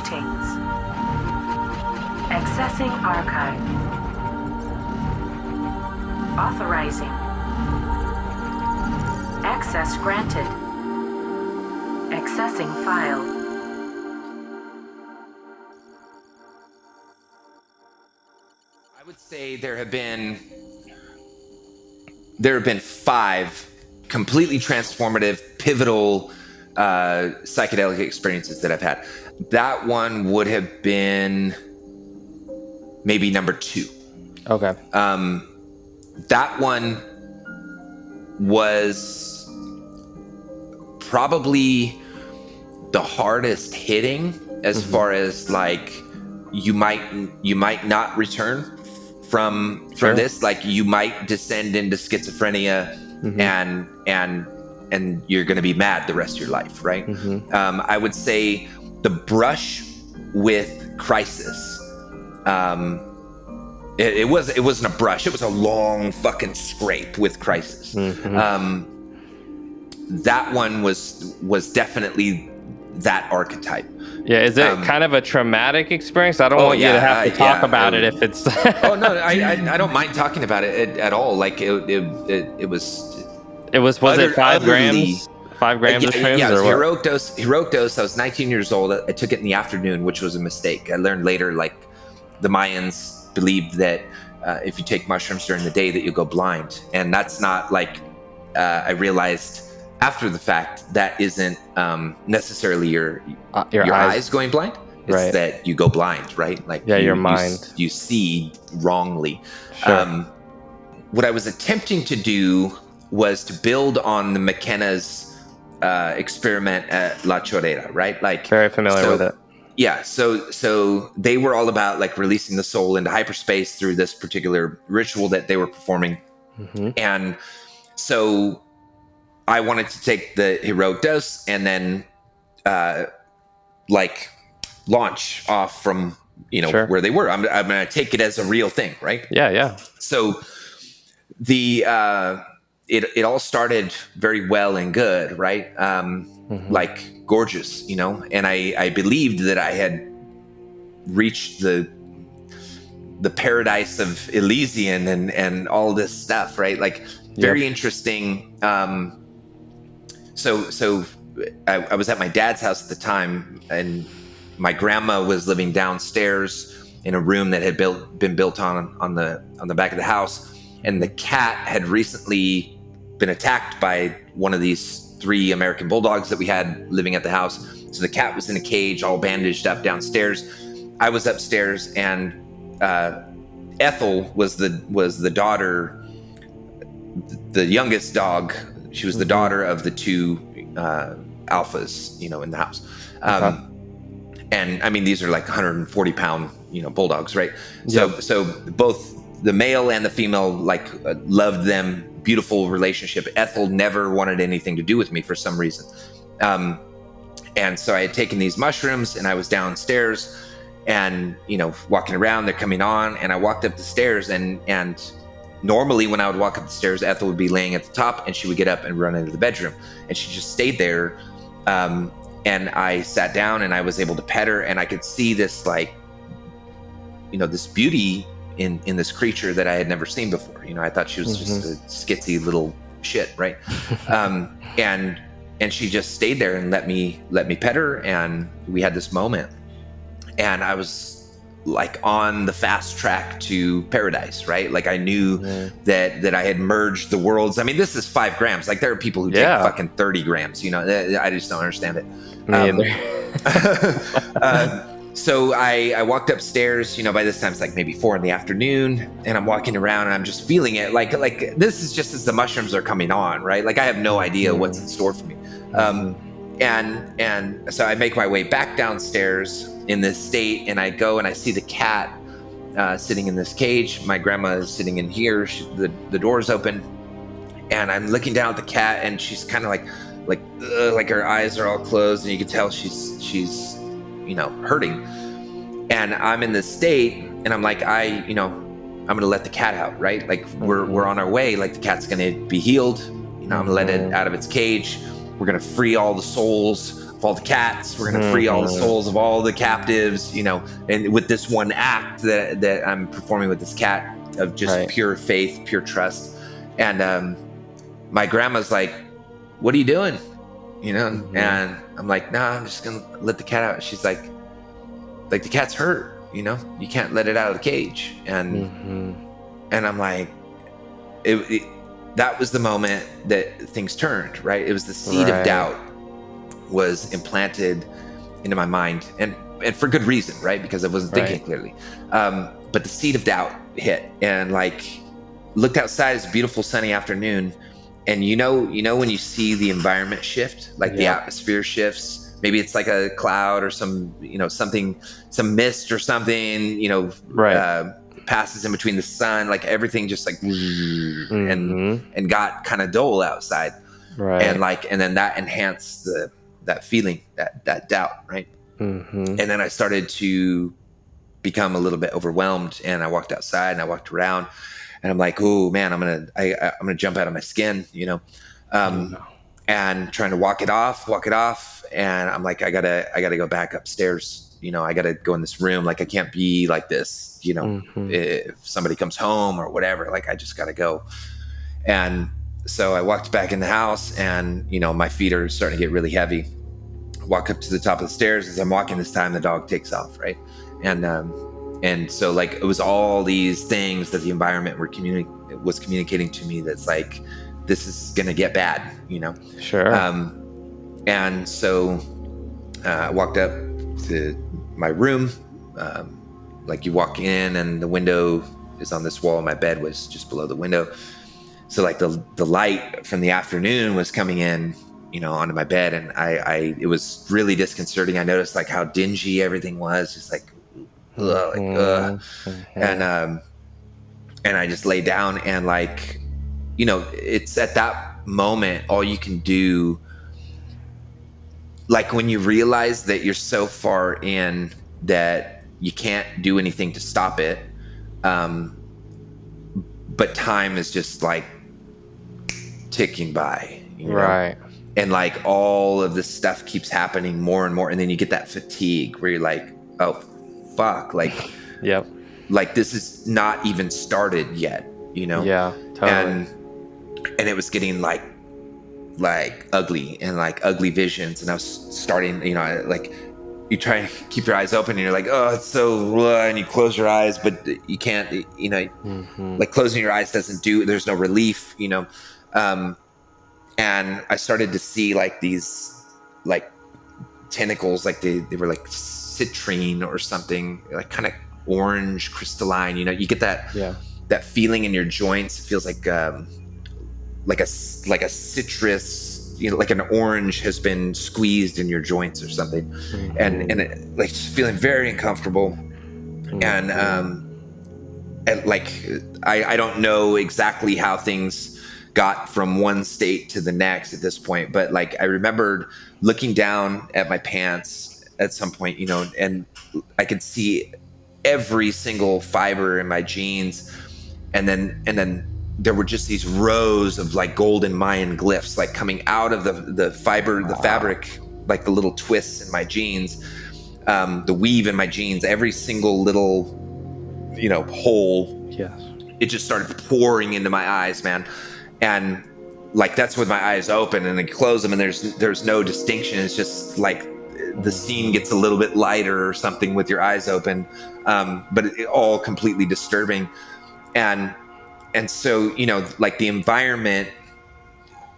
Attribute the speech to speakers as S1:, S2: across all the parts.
S1: Settings. Accessing archive. Authorizing. Access granted. Accessing file.
S2: I would say there have been 5 completely transformative, pivotal psychedelic experiences that I've had. That one would have been maybe number 2.
S3: Okay.
S2: That one was probably the hardest hitting as far as like you might not return from this, like you might descend into schizophrenia and you're going to be mad the rest of your life, right? I would say the brush with crisis, it wasn't a brush, it was a long fucking scrape with crisis. That one was definitely that archetype.
S3: Yeah, is it kind of a traumatic experience? I don't want you to have to talk about it if it's...
S2: Oh no, I don't mind talking about it at all. Like it was...
S3: Was it 5 grams? 5 grams of shrooms?
S2: Yeah, it was
S3: or
S2: heroic dose. I was 19 years old. I took it in the afternoon, which was a mistake. I learned later, like the Mayans believed that if you take mushrooms during the day that you'll go blind. And that's not like, I realized after the fact, that isn't necessarily your eyes going blind. It's that you go blind, right? Like
S3: your mind.
S2: You see wrongly.
S3: Sure.
S2: What I was attempting to do was to build on the McKenna's experiment at La Chorrera, right? Like
S3: very familiar with it.
S2: Yeah, so they were all about like releasing the soul into hyperspace through this particular ritual that they were performing. And so I wanted to take the heroic dose and then like launch off from where they were. I'm going to take it as a real thing, right?
S3: Yeah.
S2: So the it all started very well and good, right? Like gorgeous, and I believed that I had reached the paradise of Elysian and all this stuff, right? Like very interesting. So I was at my dad's house at the time, and my grandma was living downstairs in a room that had been built on the back of the house, and the cat had recently been attacked by one of these 3 American bulldogs that we had living at the house. So the cat was in a cage, all bandaged up downstairs. I was upstairs, and Ethel was the daughter, the youngest dog. She was the daughter of the 2 alphas, in the house. And I mean, these are like 140-pound, bulldogs, right? So both the male and the female loved them. Beautiful relationship. Ethel never wanted anything to do with me for some reason. And so I had taken these mushrooms, and I was downstairs and, walking around, they're coming on, and I walked up the stairs, and normally when I would walk up the stairs, Ethel would be laying at the top, and she would get up and run into the bedroom, and she just stayed there. And I sat down, and I was able to pet her, and I could see this this beauty in this creature that I had never seen before. I thought she was just a skitsy little shit, right? And she just stayed there and let me pet her, and we had this moment, and I was like on the fast track to paradise, right? Like I knew that I had merged the worlds. I mean, this is 5 grams. Like there are people who take fucking 30 grams. I just don't understand it.
S3: Me either.
S2: So I walked upstairs, by this time it's like maybe 4 in-the-afternoon, and I'm walking around and I'm just feeling it. Like this is just as the mushrooms are coming on, right? Like I have no idea what's in store for me. And so I make my way back downstairs in this state, and I go and I see the cat sitting in this cage. My grandma is sitting in here. The door's open, and I'm looking down at the cat, and she's kind of like her eyes are all closed, and you can tell she's hurting. And I'm in this state, and I'm like, I'm gonna let the cat out, right? Like we're on our way. Like the cat's gonna be healed. I'm gonna let it out of its cage. We're gonna free all the souls of all the cats. We're going to free all the souls of all the captives, you know, and with this one act that I'm performing with this cat of just pure faith, pure trust. And my grandma's like, what are you doing? You know? And I'm like, nah, I'm just going to let the cat out. She's like, the cat's hurt, you know? You can't let it out of the cage. And I'm like, that was the moment that things turned, right? It was the seed of doubt was implanted into my mind, and for good reason, right? Because I wasn't thinking clearly. But the seed of doubt hit, and like looked outside. It's a beautiful sunny afternoon, and you know when you see the environment shift, like the atmosphere shifts. Maybe it's like a cloud or some mist or something, you know, passes in between the sun, like everything just like and got kind of dull outside, and then that enhanced that feeling, that doubt, right? And then I started to become a little bit overwhelmed, and I walked outside and I walked around, and I'm like, oh man, I'm gonna jump out of my skin, you know, and trying to walk it off, and I'm like, I gotta go back upstairs. You know, I got to go in this room. Like, I can't be like this, you know, if somebody comes home or whatever, like, I just got to go. And so I walked back in the house, and, you know, my feet are starting to get really heavy. Walk up to the top of the stairs. As I'm walking this time, the dog takes off. Right. And so like, it was all these things that the environment was communicating to me. That's like, this is going to get bad, you know?
S3: Sure.
S2: And so I walked up to my room. Like, you walk in and the window is on this wall. My bed was just below the window. So like the light from the afternoon was coming in, you know, onto my bed. And it was really disconcerting. I noticed like how dingy everything was, just like, And I just lay down, and like, you know, it's at that moment, all you can do, like when you realize that you're so far in that you can't do anything to stop it, but time is just like ticking by, you know? And like all of this stuff keeps happening more and more, and then you get that fatigue where you're like, oh fuck, like like this is not even started yet, you know?
S3: Totally.
S2: And it was getting like ugly, and like ugly visions, and I was starting, you know, like, you try to keep your eyes open and you're like, oh, it's so, and you close your eyes, but you can't, you know, like closing your eyes there's no relief, you know. And I started to see like these like tentacles, like they were like citrine or something, like kind of orange crystalline, you know. You get that feeling in your joints. It feels like a citrus, you know, like an orange has been squeezed in your joints or something, and it, like, just feeling very uncomfortable. And like I don't know exactly how things got from one state to the next at this point, but like I remembered looking down at my pants at some point, you know, and I could see every single fiber in my jeans, and then there were just these rows of like golden Mayan glyphs, like coming out of the fiber, the fabric, like the little twists in my jeans, the weave in my jeans, every single little, you know, hole. It just started pouring into my eyes, man. And like, that's with my eyes open, and then close them, and there's no distinction. It's just like the scene gets a little bit lighter or something with your eyes open, but it all completely disturbing. And so, you know, like the environment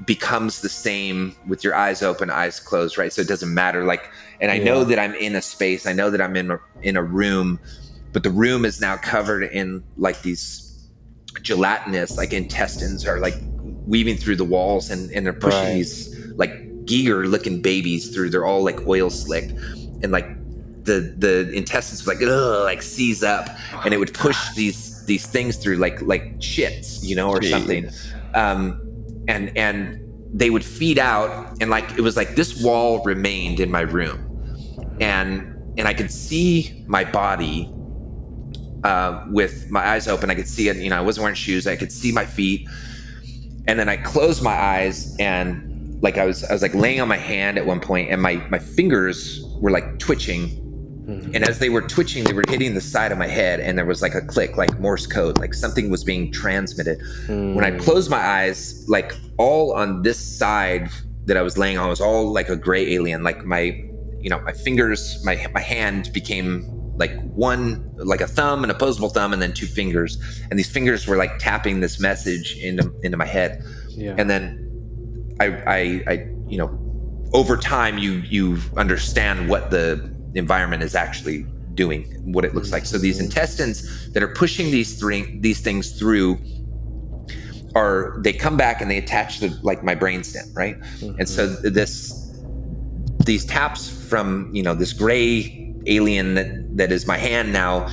S2: becomes the same with your eyes open, eyes closed, right? So it doesn't matter. Like, and I know that I'm in a space, I know that I'm in a room, but the room is now covered in like these gelatinous, like intestines are like weaving through the walls, and they're pushing these like Giger looking babies through. They're all like oil slick, and like the intestines would like seize up, and it would push these things through like shits, you know, or something. And they would feed out, and like it was like this wall remained in my room, and I could see my body with my eyes open. I could see it, you know, I wasn't wearing shoes. I could see my feet, and then I closed my eyes, and like I was like laying on my hand at one point, and my fingers were like twitching. And as they were twitching, they were hitting the side of my head, and there was like a click, like Morse code, like something was being transmitted. When I closed my eyes, like all on this side that I was laying on was all like a gray alien. Like my fingers, my hand became like one, like a thumb, an opposable thumb, and then two fingers. And these fingers were like tapping this message into my head. Yeah. And then I over time you understand what the environment is actually doing, what it looks like. So these intestines that are pushing these things through they come back and they attach to like my brainstem, right? And so these taps from this gray alien that is my hand now,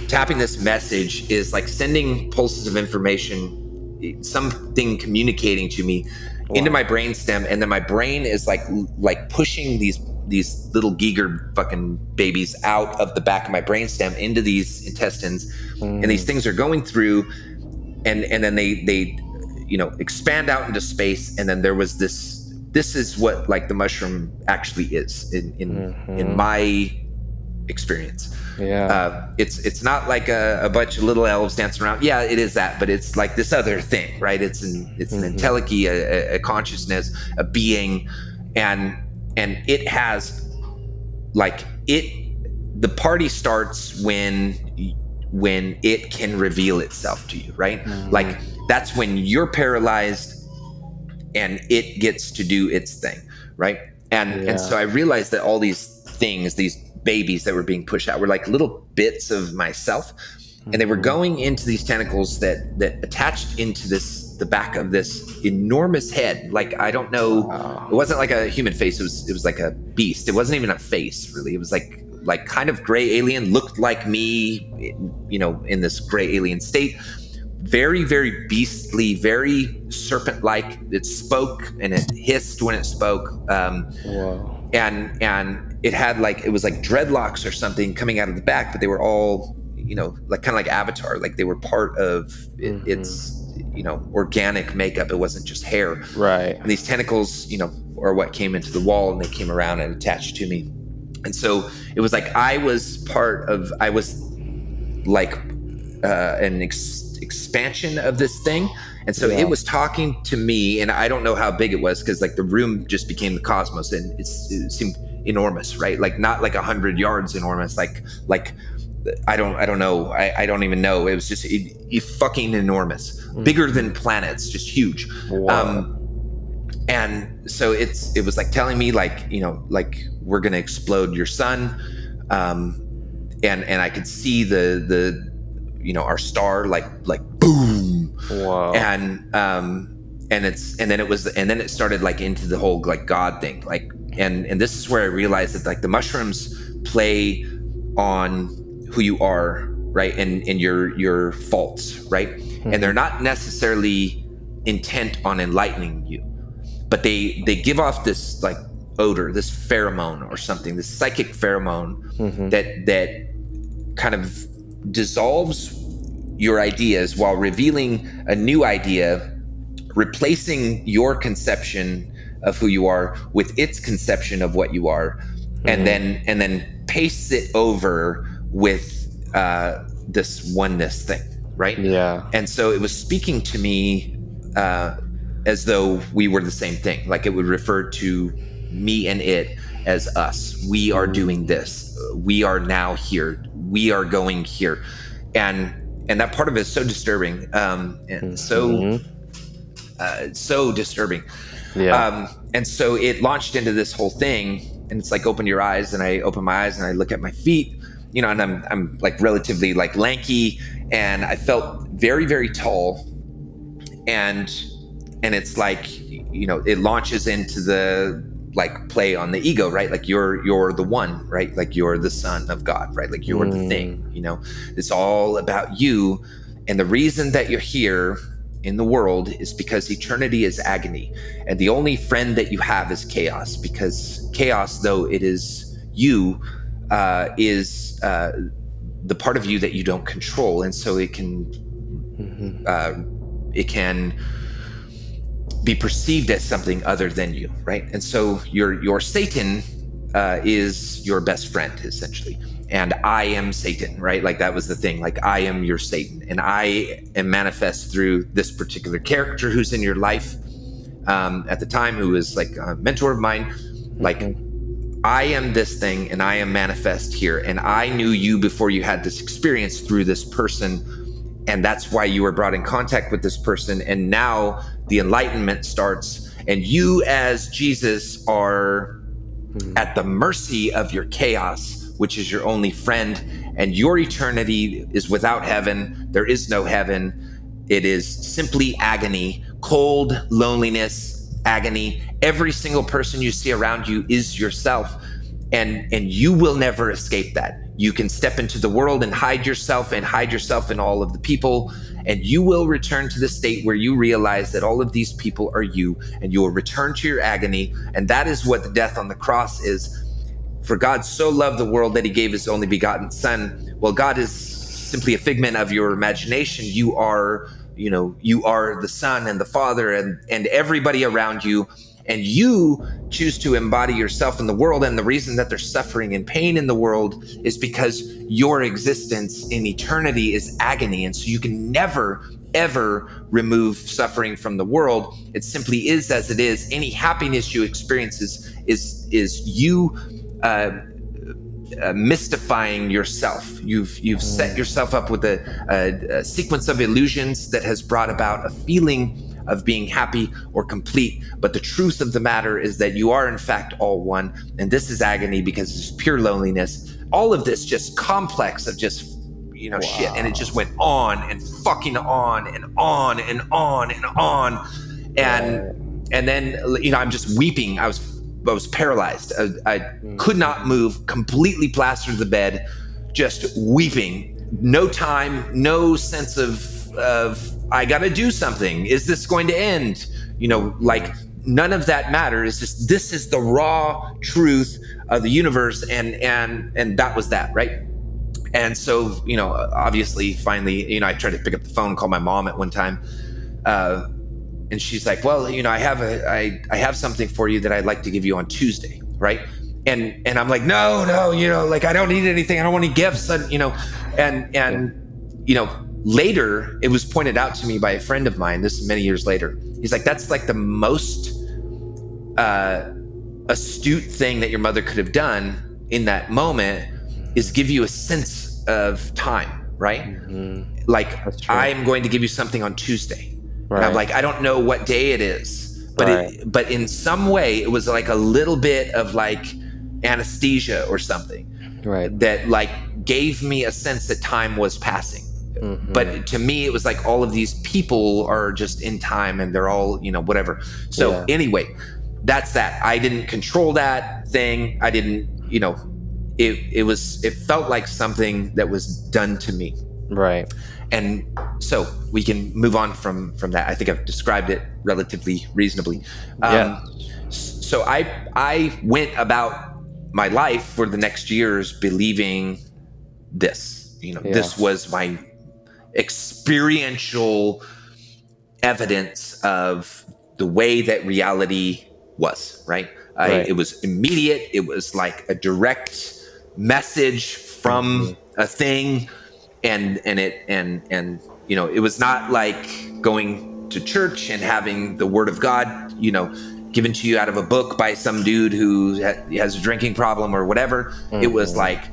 S2: tapping this message is like sending pulses of information, something communicating to me into my brainstem, and then my brain is like pushing these little Giger fucking babies out of the back of my brainstem into these intestines, and these things are going through, and then they expand out into space, and then there was this is what like the mushroom actually is in my experience. It's not like a bunch of little elves dancing around. Yeah, it is that, but it's like this other thing, right? It's an entelechy, a consciousness, a being, and it has the party starts when it can reveal itself to you, right? Like that's when you're paralyzed and it gets to do its thing, right? And so I realized that all these things, these babies that were being pushed out, were like little bits of myself, and they were going into these tentacles that attached into the back of this enormous head. Like, I don't know, it wasn't like a human face, it was like a beast. It wasn't even a face, really. It was like kind of gray alien, looked like me, in this gray alien state. Very, very beastly, very serpent-like. It spoke and it hissed when it spoke. And it had it was like dreadlocks or something coming out of the back, but they were all, like kind of like Avatar, like they were part of its, organic makeup. It wasn't just hair. Right. And these tentacles, are what came into the wall, and they came around and attached to me. And so it was like I was like an expansion of this thing. And so it was talking to me, and I don't know how big it was, because like the room just became the cosmos, and it seemed enormous, right? Like not like 100 yards enormous, like I don't know. I don't even know. It was just fucking enormous, bigger than planets, just huge. And so it was like telling me like we're gonna explode your sun, and I could see the our star like boom. Wow. And then it started like into the whole like God thing, like and this is where I realized that like the mushrooms play on who you are, right, and your faults, right? And they're not necessarily intent on enlightening you, but they give off this like odor, this pheromone or something, this psychic pheromone that kind of dissolves your ideas while revealing a new idea, replacing your conception of who you are with its conception of what you are, and then pastes it over with this oneness thing, right? Yeah. And so it was speaking to me as though we were the same thing. Like it would refer to me and it as us. We are doing this. We are now here. We are going here. And that part of it is so disturbing. And so disturbing. Yeah. And so it launched into this whole thing, and it's like, open your eyes, and I open my eyes and I look at my feet, and I'm like relatively like lanky, and I felt very, very tall. And it's like, it launches into the like play on the ego, right? Like you're the one, right? Like you're the son of God, right? Like you're the thing, it's all about you. And the reason that you're here in the world is because eternity is agony. And the only friend that you have is chaos, because chaos, though it is you, is the part of you that you don't control. And so it can be perceived as something other than you, right? And so your Satan is your best friend, essentially. And I am Satan, right? Like that was the thing. Like I am your Satan, and I am manifest through this particular character who's in your life at the time, who is like a mentor of mine. Like I am this thing, and I am manifest here, and I knew you before you had this experience through this person. And that's why you were brought in contact with this person. And now the enlightenment starts, and you as Jesus are at the mercy of your chaos, which is your only friend, and your eternity is without heaven. There is no heaven. It is simply agony, cold loneliness, agony. Every single person you see around you is yourself, and you will never escape that. You can step into the world and hide yourself in all of the people, and you will return to the state where you realize that all of these people are you, and you will return to your agony. And that is what the death on the cross is. For God so loved the world that he gave his only begotten son. Well, God is simply a figment of your imagination. You are the Son and the Father and everybody around you. And you choose to embody yourself in the world. And the reason that there's suffering and pain in the world is because your existence in eternity is agony. And so you can never, ever remove suffering from the world. It simply is as it is. Any happiness you experience is you mystifying yourself. You've set yourself up with a sequence of illusions that has brought about a feeling of being happy or complete. But the truth of the matter is that you are in fact all one. And this is agony because it's pure loneliness. All of this just complex of just, shit. And it just went on and fucking on and on and on and on. And then, I'm just weeping. I was paralyzed. I could not move, completely plastered the bed, just weeping. No time, no sense of I gotta do something. Is this going to end? Like none of that matters. It's just, this is the raw truth of the universe. And that was that, right? And so, obviously, finally, I tried to pick up the phone, call my mom at one time. And she's like, well, I have something for you that I'd like to give you on Tuesday, right? And I'm like, no, like I don't need anything. I don't want any gifts, later it was pointed out to me by a friend of mine. This is many years later. He's like, that's like the most astute thing that your mother could have done in that moment is give you a sense of time, right? Mm-hmm. Like I'm going to give you something on Tuesday. Right. And I'm like, I don't know what day it is, but in some way it was like a little bit of like anesthesia or something, right? That like gave me a sense that time was passing. Mm-hmm. But to me, it was like all of these people are just in time and they're all, whatever. So anyway, that's that. I didn't control that thing. I didn't, it felt like something that was done to me. Right. And so we can move on from that. I think I've described it relatively reasonably. So I went about my life for the next years believing this, this was my experiential evidence of the way that reality was, right? It was immediate. It was like a direct message from a thing. And it was not like going to church and having the word of God, given to you out of a book by some dude who has a drinking problem or whatever. Mm-hmm. It was like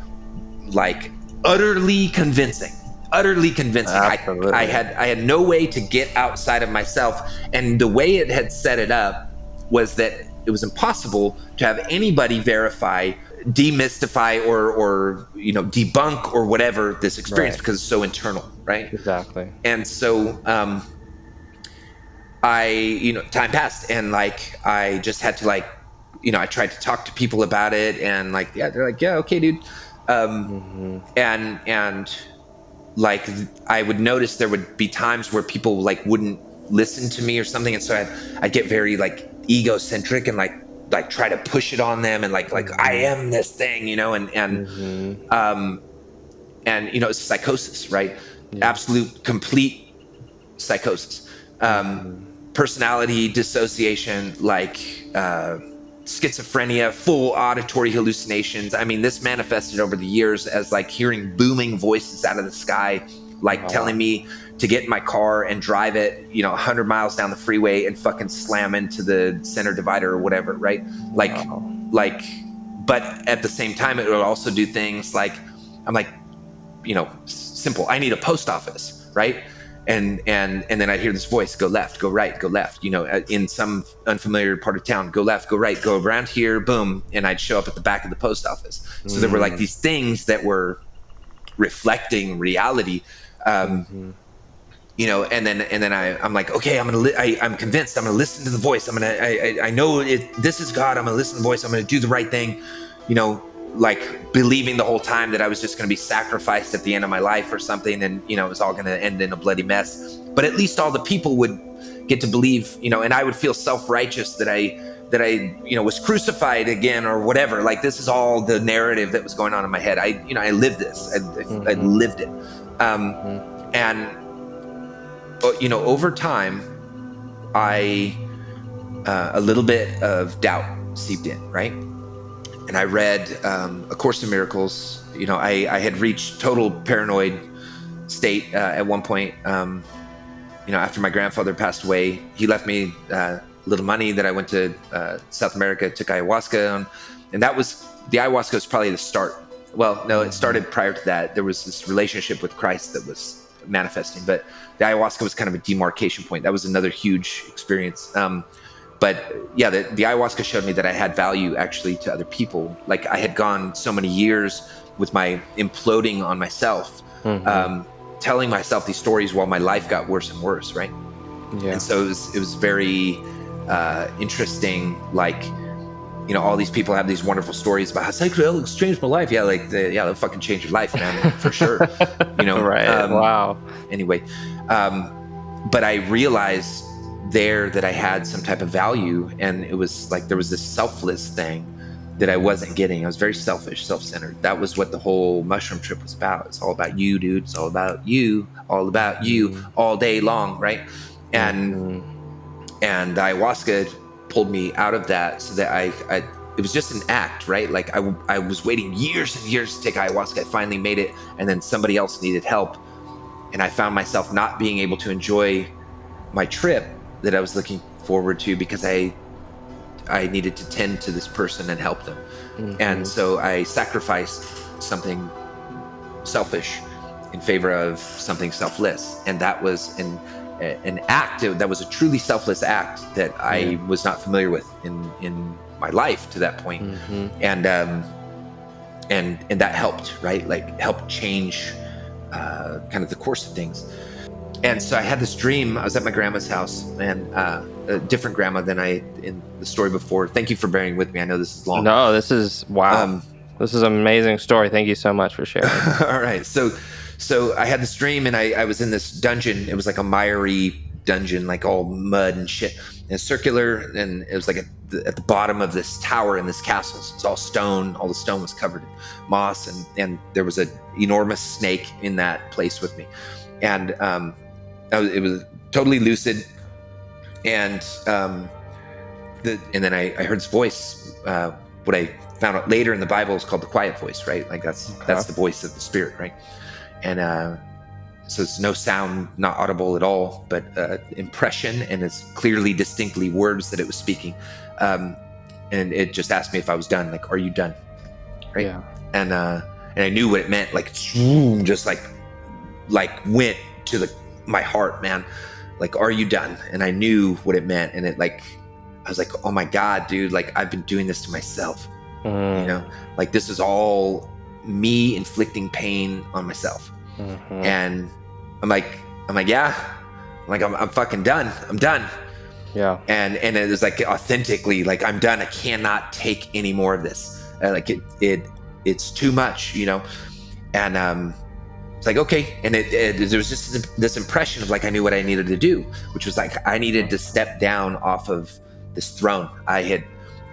S2: utterly convincing. Absolutely. I had no way to get outside of myself. And the way it had set it up was that it was impossible to have anybody verify, demystify, or debunk or whatever this experience, because it's so internal, right? Exactly. And so time passed, and like I just had to I tried to talk to people about it, and they're like, yeah, okay, dude. And like I would notice there would be times where people wouldn't listen to me or something, and so I'd get very egocentric and like try to push it on them, and like I am this thing, and it's psychosis, right? Yeah. Absolute complete psychosis. personality dissociation, like schizophrenia, full auditory hallucinations. I mean, this manifested over the years as like hearing booming voices out of the sky, like telling me to get in my car and drive it, 100 miles down the freeway and fucking slam into the center divider or whatever, right? But at the same time, it would also do things like, I'm like, simple. I need a post office, right? And then I'd hear this voice, go left, go right, go left, in some unfamiliar part of town, go left, go right, go around here, boom. And I'd show up at the back of the post office. So there were like these things that were reflecting reality, and then I'm like, okay, I'm convinced I'm going to listen to the voice. I know this is God. I'm going to listen to the voice. I'm going to do the right thing, like believing the whole time that I was just going to be sacrificed at the end of my life or something. And, it was all going to end in a bloody mess, but at least all the people would get to believe, and I would feel self-righteous that I was crucified again or whatever. Like, this is all the narrative that was going on in my head. I lived this. I lived it. And, over time, a little bit of doubt seeped in, right? And I read A Course in Miracles. I had reached total paranoid state at one point. After my grandfather passed away, he left me a little money that I went to South America, took ayahuasca, and that was, the ayahuasca was probably the start. Well, no, it started prior to that. There was this relationship with Christ that was manifesting, but the ayahuasca was kind of a demarcation point. That was another huge experience. But yeah, the ayahuasca showed me that I had value actually to other people. Like, I had gone so many years with my imploding on myself, telling myself these stories while my life got worse and worse, right? Yeah. And so it was very interesting. Like, all these people have these wonderful stories about how psychedelics changed my life. Yeah, they'll fucking change your life, man, for sure.
S3: Right. Wow.
S2: Anyway, but I realized there that I had some type of value, and it was like there was this selfless thing that I wasn't getting. I was very selfish, self-centered. That was what the whole mushroom trip was about. It's all about you, dude. It's all about you all day long, right? And ayahuasca pulled me out of that, so that it was just an act, right? Like, I was waiting years and years to take ayahuasca. I finally made it, and then somebody else needed help, and I found myself not being able to enjoy my trip that I was looking forward to because I needed to tend to this person and help them. And so I sacrificed something selfish in favor of something selfless, and that was an act that was a truly selfless act that I was not familiar with in my life to that point. And that helped, right? Like, helped change kind of the course of things. And so I had this dream. I was at my grandma's house, and a different grandma than in the story before. Thank you for bearing with me. I know this is long.
S3: No, this is, wow. This is an amazing story. Thank you so much for sharing.
S2: All right. So I had this dream, and I was in this dungeon. It was like a miry dungeon, like all mud and shit, and circular. And it was like at the bottom of this tower in this castle. So it's all stone. All the stone was covered in moss, and there was an enormous snake in that place with me. And it was totally lucid, and then I heard this voice. What I found out later in the Bible is called the quiet voice, right? Like, that's the voice of the spirit, right? And so it's no sound, not audible at all, but impression, and it's clearly, distinctly words that it was speaking. And it just asked me if I was done. Like, are you done? Right? Yeah. And I knew what it meant. Like, just like went to my heart, man. Like, are you done? And I knew what it meant. And I was like, oh my God, dude, like, I've been doing this to myself. Like, this is all me inflicting pain on myself. And I'm like, yeah, I'm fucking done. I'm done. Yeah. And it was like, authentically, like, I'm done. I cannot take any more of this. Like, it's too much, and it's like, okay. And there was just this impression of, like, I knew what I needed to do, which was like, I needed to step down off of this throne. I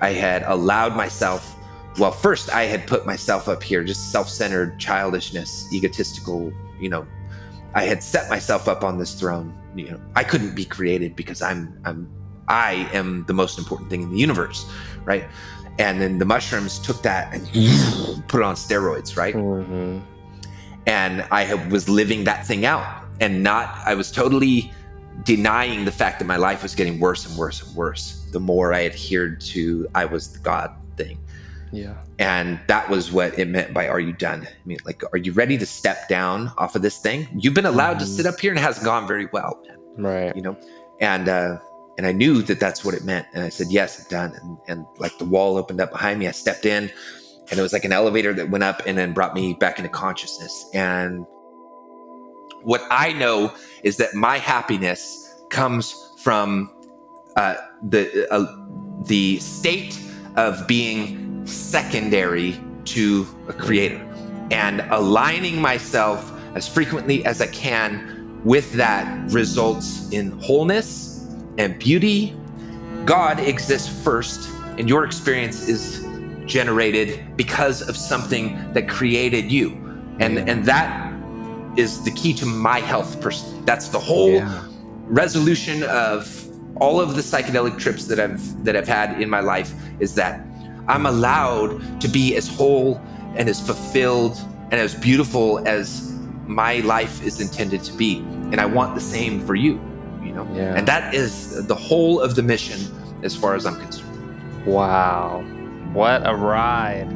S2: had allowed myself, well, first I had put myself up here, just self-centered childishness, egotistical, I had set myself up on this throne. I couldn't be created because I am the most important thing in the universe, right? And then the mushrooms took that and put it on steroids, right?
S3: Mm-hmm.
S2: And I was living that thing out, and I was totally denying the fact that my life was getting worse and worse and worse the more I adhered to I was the God thing.
S3: Yeah.
S2: And that was what it meant by, are you done? I mean, like, are you ready to step down off of this thing? You've been allowed to sit up here and it hasn't gone very well, man.
S3: Right.
S2: And I knew that that's what it meant. And I said, yes, I'm done. And like the wall opened up behind me. I stepped in, and it was like an elevator that went up and then brought me back into consciousness. And what I know is that my happiness comes from the state of being secondary to a creator, and aligning myself as frequently as I can with that results in wholeness and beauty. God exists first, and your experience is generated because of something that created you, and that is the key to my health personally. That's the whole resolution of all of the psychedelic trips that I've had in my life, is that I'm allowed to be as whole and as fulfilled and as beautiful as my life is intended to be. And I want the same for you, And that is the whole of the mission as far as I'm concerned.
S3: Wow. What a ride.